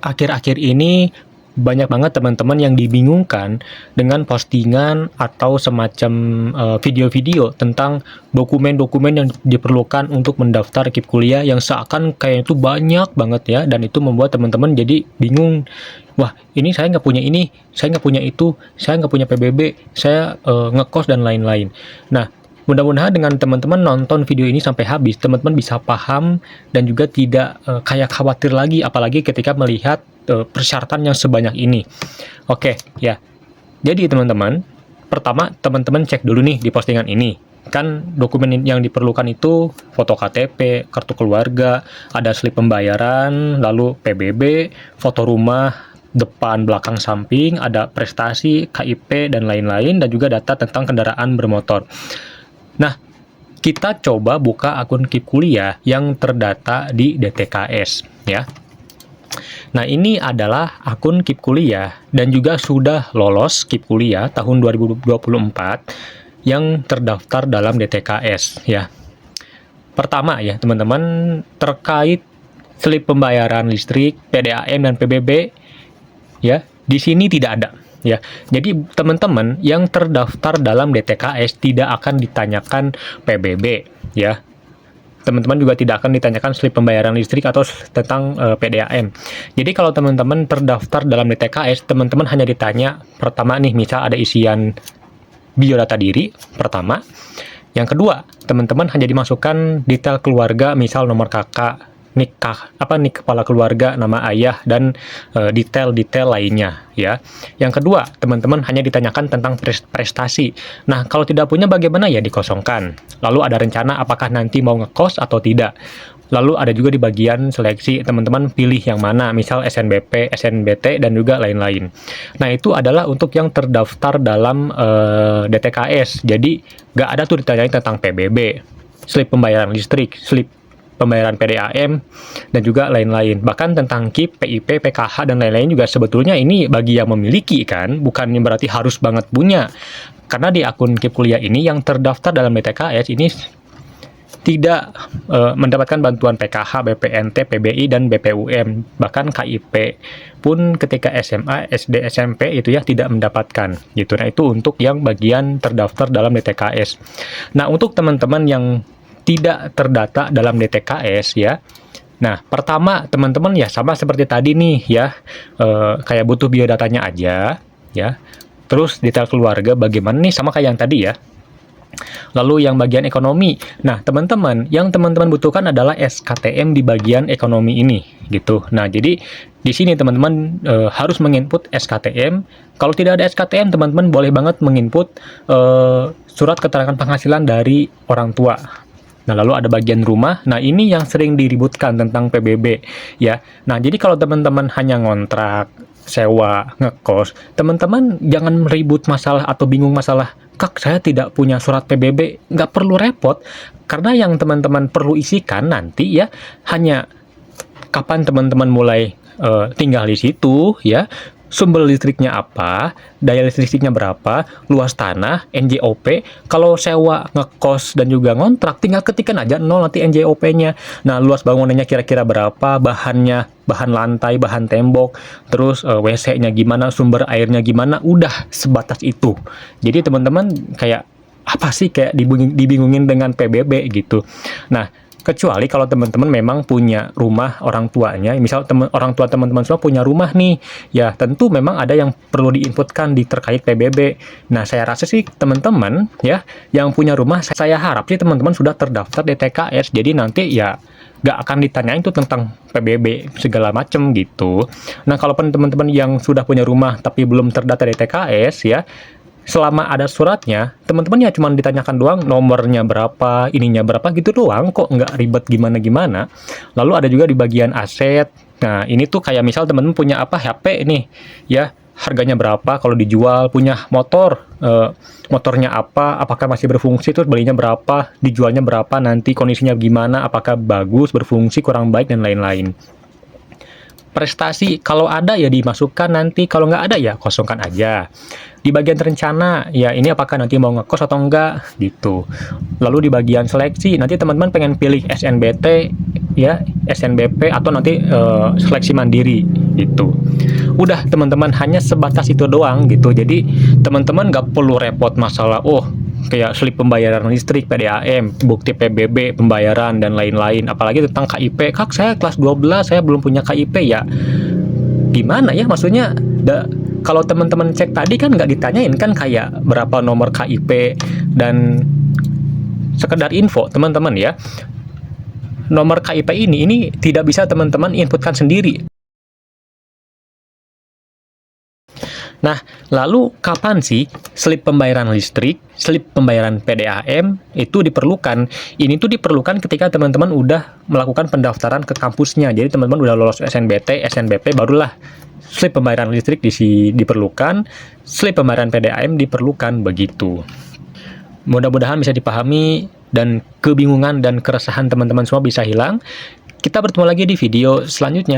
akhir-akhir ini banyak banget teman-teman yang dibingungkan dengan postingan atau semacam video-video tentang dokumen-dokumen yang diperlukan untuk mendaftar KIP kuliah yang seakan kayak itu banyak banget ya, dan itu membuat teman-teman jadi bingung. Wah, ini saya nggak punya ini, saya nggak punya itu, saya nggak punya PBB, saya ngekos dan lain-lain. Nah, mudah-mudahan dengan teman-teman nonton video ini sampai habis, teman-teman bisa paham dan juga tidak kayak khawatir lagi, apalagi ketika melihat persyaratan yang sebanyak ini. Oke, ya. Jadi teman-teman, pertama teman-teman cek dulu nih di postingan ini. Kan dokumen yang diperlukan itu foto KTP, kartu keluarga, ada slip pembayaran, lalu PBB, foto rumah, depan, belakang, samping, ada prestasi, KIP, dan lain-lain, dan juga data tentang kendaraan bermotor. Nah, kita coba buka akun KIP kuliah yang terdata di DTKS, ya. Nah, ini adalah akun KIP kuliah dan juga sudah lolos KIP kuliah tahun 2024 yang terdaftar dalam DTKS, ya. Pertama ya, teman-teman, terkait slip pembayaran listrik, PDAM dan PBB, ya, di sini tidak ada. Ya, jadi teman-teman yang terdaftar dalam DTKS tidak akan ditanyakan PBB, ya. Teman-teman juga tidak akan ditanyakan slip pembayaran listrik atau tentang PDAM. Jadi kalau teman-teman terdaftar dalam DTKS, teman-teman hanya ditanya pertama nih, misal ada isian biodata diri pertama. Yang kedua, teman-teman hanya dimasukkan detail keluarga, misal nomor kakak, nik kepala keluarga, nama ayah, dan detail-detail lainnya, ya. Yang kedua, teman-teman hanya ditanyakan tentang prestasi. Nah, kalau tidak punya bagaimana, ya dikosongkan. Lalu ada rencana apakah nanti mau ngekos atau tidak. Lalu ada juga di bagian seleksi, teman-teman pilih yang mana, misal SNBP, SNBT, dan juga lain-lain. Nah, itu adalah untuk yang terdaftar dalam DTKS. Jadi, nggak ada tuh ditanyain tentang PBB, slip pembayaran listrik, slip pembayaran PDAM, dan juga lain-lain. Bahkan tentang KIP, PIP, PKH, dan lain-lain juga sebetulnya ini bagi yang memiliki kan, bukan berarti harus banget punya. Karena di akun KIP kuliah ini yang terdaftar dalam DTKS ini tidak mendapatkan bantuan PKH, BPNT, PBI, dan BPUM. Bahkan KIP pun ketika SMA, SD, SMP itu ya tidak mendapatkan gitu. Nah, itu untuk yang bagian terdaftar dalam DTKS. Nah, untuk teman-teman yang tidak terdata dalam DTKS ya. Nah, pertama teman-teman ya sama seperti tadi nih ya, kayak butuh biodatanya aja ya. Terus detail keluarga bagaimana nih, sama kayak yang tadi ya. Lalu yang bagian ekonomi. Nah, teman-teman, yang teman-teman butuhkan adalah SKTM di bagian ekonomi ini gitu. Nah, jadi di sini teman-teman harus menginput SKTM. Kalau tidak ada SKTM, teman-teman boleh banget menginput surat keterangan penghasilan dari orang tua. Nah, lalu ada bagian rumah. Nah, ini yang sering diributkan tentang PBB ya. Nah, jadi kalau teman-teman hanya ngontrak, sewa, ngekos, teman-teman jangan ribut masalah atau bingung masalah, "Kak, saya tidak punya surat PBB." Nggak perlu repot, karena yang teman-teman perlu isikan nanti ya hanya kapan teman-teman mulai tinggal di situ ya, sumber listriknya apa, daya listriknya berapa, luas tanah, NJOP. Kalau sewa, ngekos, dan juga ngontrak, tinggal ketikkan aja 0 nanti NJOP-nya. Nah, luas bangunannya kira-kira berapa, bahannya, bahan lantai, bahan tembok, terus WC-nya gimana, sumber airnya gimana, udah sebatas itu. Jadi teman-teman kayak apa sih kayak dibingungin dengan PBB gitu. Nah, kecuali kalau teman-teman memang punya rumah orang tuanya, misal orang tua teman-teman semua punya rumah nih, ya tentu memang ada yang perlu diinputkan di terkait PBB. Nah, saya rasa sih teman-teman ya yang punya rumah, saya harap sih teman-teman sudah terdaftar di TKS, jadi nanti ya nggak akan ditanyain tuh tentang PBB segala macem gitu. Nah, kalaupun teman-teman yang sudah punya rumah tapi belum terdaftar di TKS ya, selama ada suratnya, teman-teman ya cuma ditanyakan doang nomornya berapa, ininya berapa gitu doang, kok nggak ribet gimana-gimana. Lalu ada juga di bagian aset. Nah, ini tuh kayak misal teman-teman punya apa, HP nih, ya harganya berapa kalau dijual, punya motor, motornya apa, apakah masih berfungsi, terus belinya berapa, dijualnya berapa, nanti kondisinya gimana, apakah bagus, berfungsi, kurang baik, dan lain-lain. prestasi, kalau ada ya dimasukkan nanti, kalau nggak ada ya kosongkan aja. Di bagian rencana, ya ini apakah nanti mau ngekos atau enggak, gitu. Lalu di bagian seleksi, nanti teman-teman pengen pilih SNBT, ya, SNBP, atau nanti seleksi mandiri, gitu. Udah teman-teman, hanya sebatas itu doang, gitu. Jadi teman-teman nggak perlu repot masalah, kayak slip pembayaran listrik, PDAM, bukti PBB, pembayaran, dan lain-lain. Apalagi tentang KIP. Kak, saya kelas 12, saya belum punya KIP ya. Gimana ya, maksudnya, kalau teman-teman cek tadi kan nggak ditanyain kan kayak berapa nomor KIP, dan sekedar info teman-teman ya, nomor KIP ini tidak bisa teman-teman inputkan sendiri. Nah, lalu kapan sih slip pembayaran listrik, slip pembayaran PDAM itu diperlukan? Ini tuh diperlukan ketika teman-teman udah melakukan pendaftaran ke kampusnya. Jadi teman-teman udah lolos SNBT, SNBP, barulah slip pembayaran listrik diperlukan, slip pembayaran PDAM diperlukan, begitu. Mudah-mudahan bisa dipahami dan kebingungan dan keresahan teman-teman semua bisa hilang. Kita bertemu lagi di video selanjutnya.